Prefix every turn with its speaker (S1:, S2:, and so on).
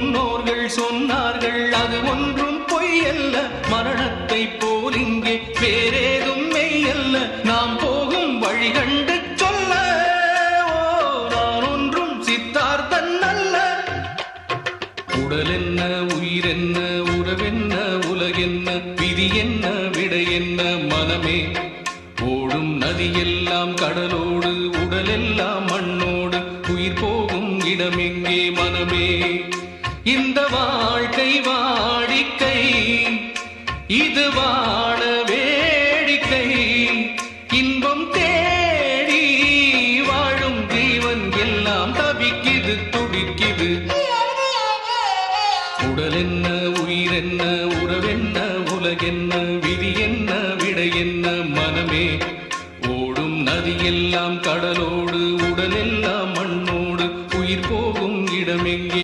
S1: முன்னோர்கள் சொன்னார்கள் அது ஒன்றும் பொய்யல்ல மரணத்தை போல் இங்கே வேறேதும் மெய்யல்ல நாம் போகும் வழி கண்டு சொல்ல நான் ஒன்றும் சித்தார்த்தன் அல்ல உடல் என்ன உயிர் என்ன உறவென்ன உலகென்ன விதி என்ன விடை என்ன மனமே ஓடும் நதியெல்லாம் கடலோடு உடலெல்லாம் மண்ணோடு உயிர் போகும் இடமெங்கே மனமே இந்த வாழ்க்கை வாடிக்கை இது வாழ வேடிக்கை இன்பம் தேடி வாழும் ஜீவன் எல்லாம் தவிக்குது துடிக்குது உடல் என்ன உயிர் என்ன உறவென்ன